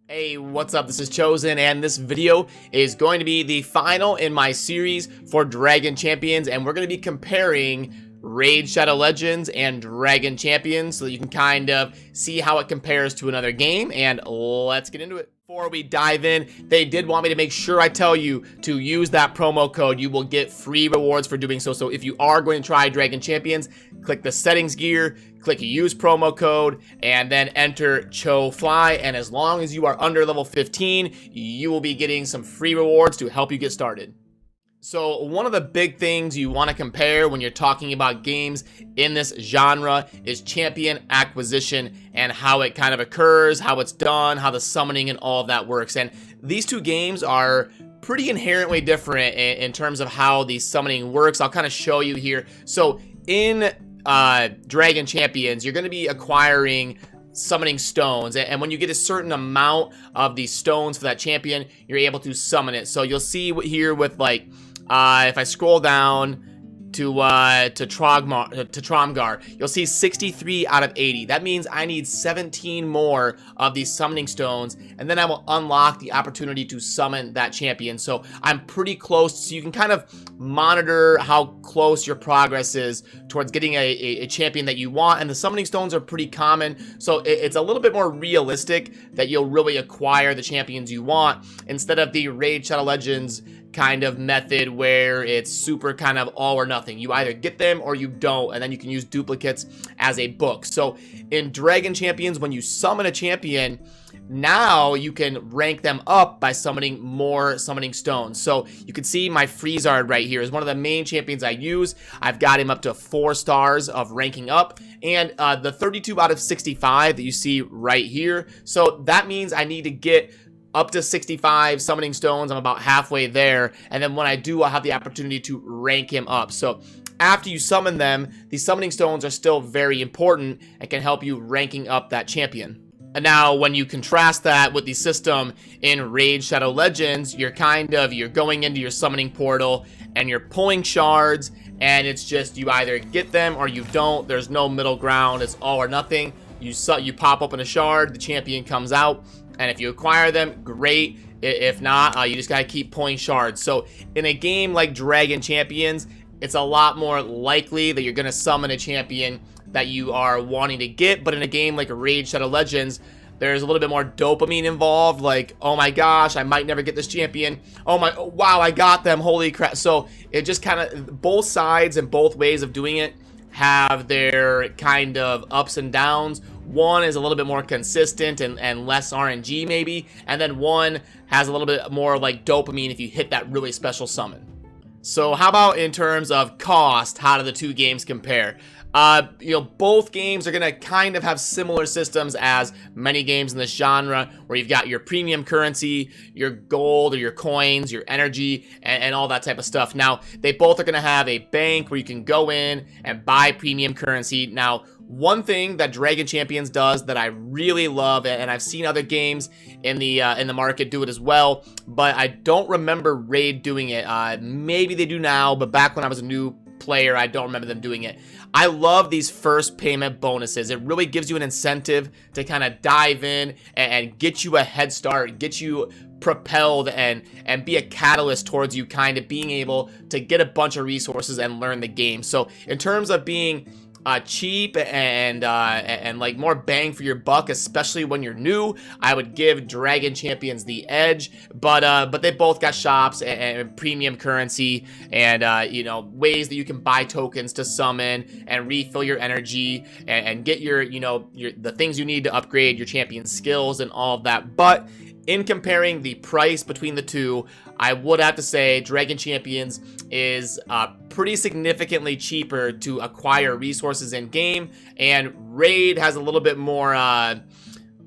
Hey, what's up? This is Chosen, and this video is going to be the final in my series for Dragon Champions, and we're going to be comparing Raid Shadow Legends and Dragon Champions so that you can kind of see how it compares to another game, and let's get into it. Before we dive in, they did want me to make sure I tell you to use that promo code. You will get free rewards for doing so. So if you are going to try Dragon Champions, click the settings gear, click use promo code, and then enter CHOFLY. And as long as you are under level 15, you will be getting some free rewards to help you get started. So one of the big things you want to compare when you're talking about games in this genre is champion acquisition and how it kind of occurs, how it's done, how the summoning and all of that works. And these two games are pretty inherently different in terms of how the summoning works. I'll kind of show you here. So in Dragon Champions, you're going to be acquiring summoning stones, and when you get a certain amount of these stones for that champion, you're able to summon it. So you'll see here with like if I scroll down to Tromgar, you'll see 63 out of 80. That means I need 17 more of these summoning stones, and then I will unlock the opportunity to summon that champion. So I'm pretty close, so you can kind of monitor how close your progress is towards getting a champion that you want. And the summoning stones are pretty common, so it's a little bit more realistic that you'll really acquire the champions you want instead of the Raid Shadow Legends kind of method where it's super kind of all or nothing. You either get them or you don't, and then you can use duplicates as a book. So in Dragon Champions, when you summon a champion, now you can rank them up by summoning more summoning stones. So you can see my Freezard right here is one of the main champions I use. I've got him up to 4 stars of ranking up, and the 32 out of 65 that you see right here. So that means I need to get up to 65 summoning stones. I'm about halfway there, and then when I do, I'll have the opportunity to rank him up. So after you summon them, these summoning stones are still very important and can help you ranking up that champion. And now when you contrast that with the system in Raid Shadow Legends, you're going into your summoning portal and you're pulling shards, and it's just you either get them or you don't. There's no middle ground. It's all or nothing. You pop open a shard, the champion comes out, and if you acquire them, great. If not, you just gotta keep pulling shards. So in a game like Dragon Champions, it's a lot more likely that you're gonna summon a champion that you are wanting to get. But in a game like Raid Shadow Legends, there's a little bit more dopamine involved. Like, oh my gosh, I might never get this champion. Oh wow, I got them, holy crap. So it just kind of, both sides and both ways of doing it have their kind of ups and downs. One is a little bit more consistent and less RNG maybe, and then one has a little bit more like dopamine if you hit that really special summon. So how about in terms of cost, how do the two games compare? Both games are going to kind of have similar systems as many games in this genre, where you've got your premium currency, your gold or your coins, your energy, and all that type of stuff. Now, they both are going to have a bank where you can go in and buy premium currency. Now, one thing that Dragon Champions does that I really love, and I've seen other games in the market do it as well, but I don't remember Raid doing it. Maybe they do now, but back when I was a new player, I don't remember them doing it. I love these first payment bonuses. It really gives you an incentive to kind of dive in and get you a head start, get you propelled, and be a catalyst towards you kind of being able to get a bunch of resources and learn the game. So in terms of being cheap and like more bang for your buck, especially when you're new, I would give Dragon Champions the edge. But they both got shops and premium currency and ways that you can buy tokens to summon and refill your energy and get your the things you need to upgrade your champion skills and all of that. But in comparing the price between the two, I would have to say Dragon Champions is pretty significantly cheaper to acquire resources in game, and Raid has a little bit more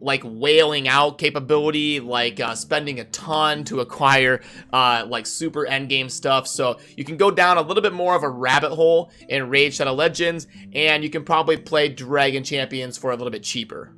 like whaling out capability, like spending a ton to acquire like super endgame stuff. So you can go down a little bit more of a rabbit hole in Raid Shadow Legends, and you can probably play Dragon Champions for a little bit cheaper.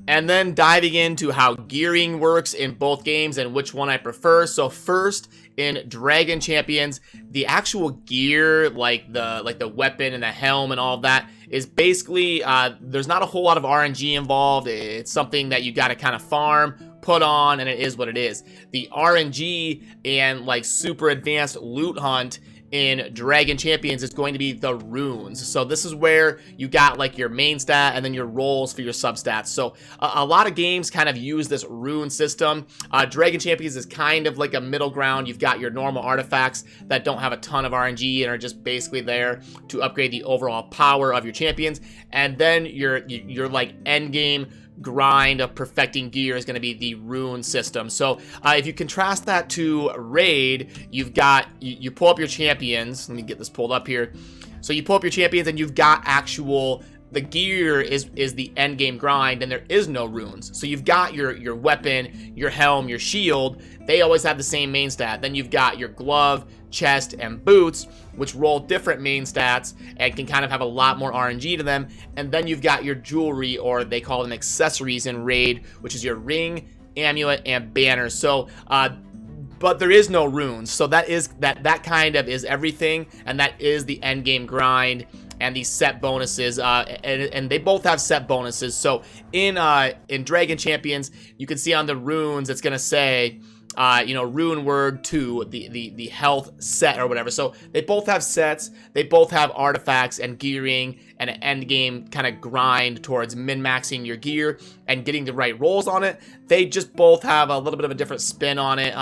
And then diving into how gearing works in both games and which one I prefer. So first, in Dragon Champions, the actual gear, like the weapon and the helm and all of that, is basically, there's not a whole lot of RNG involved. It's something that you got to kind of farm put on, and it is what it is. The RNG and like super advanced loot hunt in Dragon Champions is going to be the runes. So this is where you got like your main stat and then your rolls for your substats. So a lot of games kind of use this rune system. Dragon Champions is kind of like a middle ground. You've got your normal artifacts that don't have a ton of RNG and are just basically there to upgrade the overall power of your champions. And then your like end game grind of perfecting gear is going to be the rune system. So if you contrast that to raid, you've got you pull up your champions. Let me get this pulled up here. So you pull up your champions and you've got actual, the gear is the end game grind, and there is no runes. So you've got your weapon, your helm, your shield. They always have the same main stat. Then you've got your glove, chest, and boots, which roll different main stats and can kind of have a lot more RNG to them. And then you've got your jewelry, or they call them accessories in raid, which is your ring, amulet, and banner. So but there is no runes. So that kind of is everything, and that is the end game grind and these set bonuses, and they both have set bonuses. So in Dragon Champions, you can see on the runes it's gonna say rune word 2, the health set or whatever. So they both have sets, they both have artifacts and gearing and an end game kind of grind towards min-maxing your gear and getting the right rolls on it. They just both have a little bit of a different spin on it.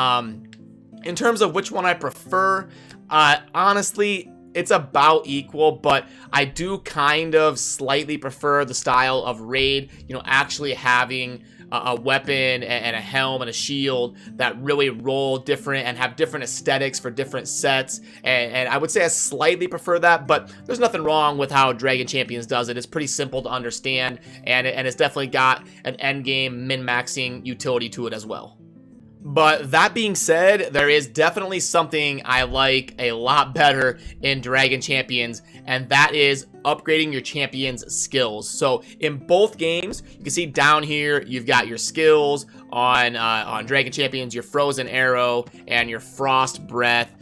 In terms of which one I prefer, honestly, it's about equal, but I do kind of slightly prefer the style of raid, actually having a weapon and a helm and a shield that really roll different and have different aesthetics for different sets, and I would say I slightly prefer that, but there's nothing wrong with how Dragon Champions does it. It's pretty simple to understand, and it's definitely got an end game min-maxing utility to it as well. But that being said, there is definitely something I like a lot better in Dragon Champions, and that is upgrading your champion's skills. So in both games, you can see down here, you've got your skills on Dragon Champions, your Frozen Arrow and your Frost Breath.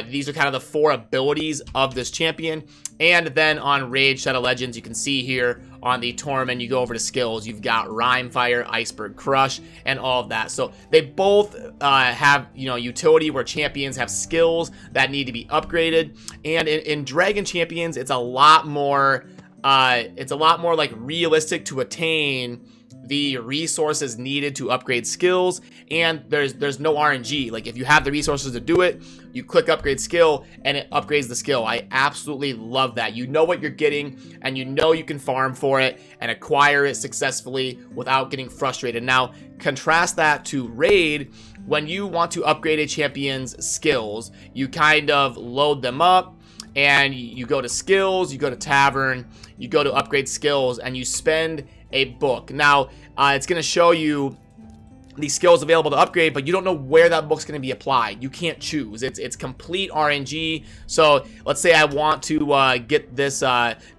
These are kind of the 4 abilities of this champion. And then on Raid Shadow Legends, you can see here on the Torment, you go over to skills, you've got Rime Fire, Iceberg Crush, and all of that. So they both have, utility where champions have skills that need to be upgraded. And in Dragon Champions, it's a lot more like realistic to attain the resources needed to upgrade skills, and there's no RNG. Like if you have the resources to do it, you click upgrade skill and it upgrades the skill. I absolutely love that. You know what you're getting, and you know you can farm for it and acquire it successfully without getting frustrated. Now contrast that to raid. When you want to upgrade a champion's skills, you kind of load them up and you go to skills, you go to tavern, you go to upgrade skills, and you spend a book. Now it's going to show you the skills available to upgrade, but you don't know where that book's going to be applied. You can't choose. It's complete RNG. So let's say I want to get this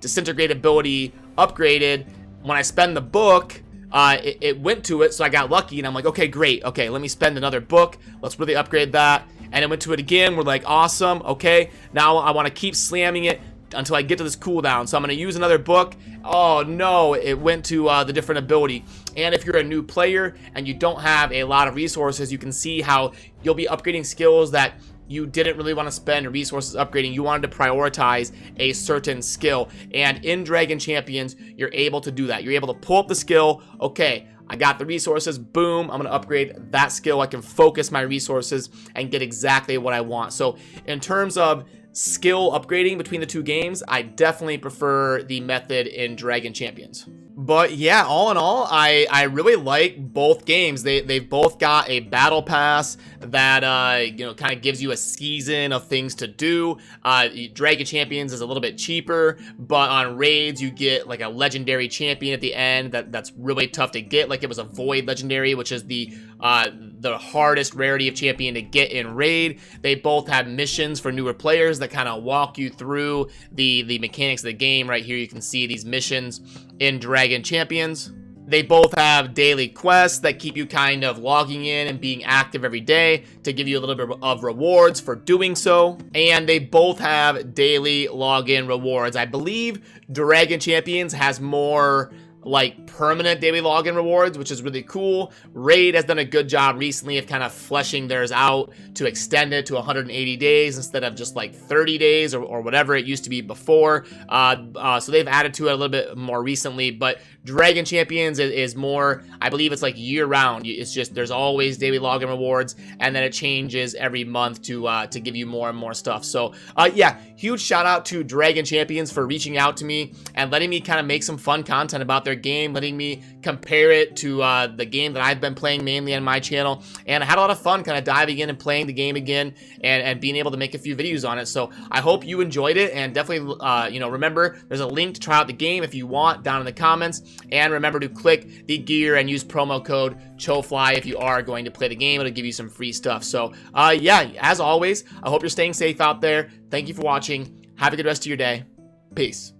disintegrate ability upgraded. When I spend the book, it went to it, so I got lucky, and I'm like, okay, great. Okay, let me spend another book. Let's really upgrade that. And it went to it again. We're like, awesome. Okay, now I want to keep slamming it until I get to this cooldown. So I'm going to use another book. Oh no, it went to the different ability. And if you're a new player and you don't have a lot of resources, you can see how you'll be upgrading skills that you didn't really want to spend resources upgrading. You wanted to prioritize a certain skill. And in Dragon Champions, you're able to do that. You're able to pull up the skill. Okay, I got the resources, boom, I'm going to upgrade that skill. I can focus my resources and get exactly what I want. So in terms of skill upgrading between the two games, I definitely prefer the method in Dragon Champions. But yeah, all in all, I really like both games. They've both got a battle pass that kind of gives you a season of things to do. Dragon Champions is a little bit cheaper, but on raids you get like a legendary champion at the end that's really tough to get. Like it was a Void legendary, which is the hardest rarity of champion to get in raid. They both have missions for newer players that kind of walk you through the mechanics of the game. Right here you can see these missions in Dragon Champions. They both have daily quests that keep you kind of logging in and being active every day to give you a little bit of rewards for doing so. And they both have daily login rewards. I believe Dragon Champions has more like permanent daily login rewards, which is really cool. Raid has done a good job recently of kind of fleshing theirs out to extend it to 180 days instead of just like 30 days or whatever it used to be before. So they've added to it a little bit more recently, but Dragon Champions is more, I believe it's like year round. It's just, there's always daily login rewards, and then it changes every month to give you more and more stuff. So yeah, huge shout out to Dragon Champions for reaching out to me and letting me kind of make some fun content about their game, letting me compare it to the game that I've been playing mainly on my channel. And I had a lot of fun kind of diving in and playing the game again and being able to make a few videos on it. So I hope you enjoyed it, and definitely you know, remember there's a link to try out the game if you want down in the comments. And remember to click the gear and use promo code CHOFLY if you are going to play the game. It'll give you some free stuff. So yeah, as always, I hope you're staying safe out there. Thank you for watching. Have a good rest of your day. Peace.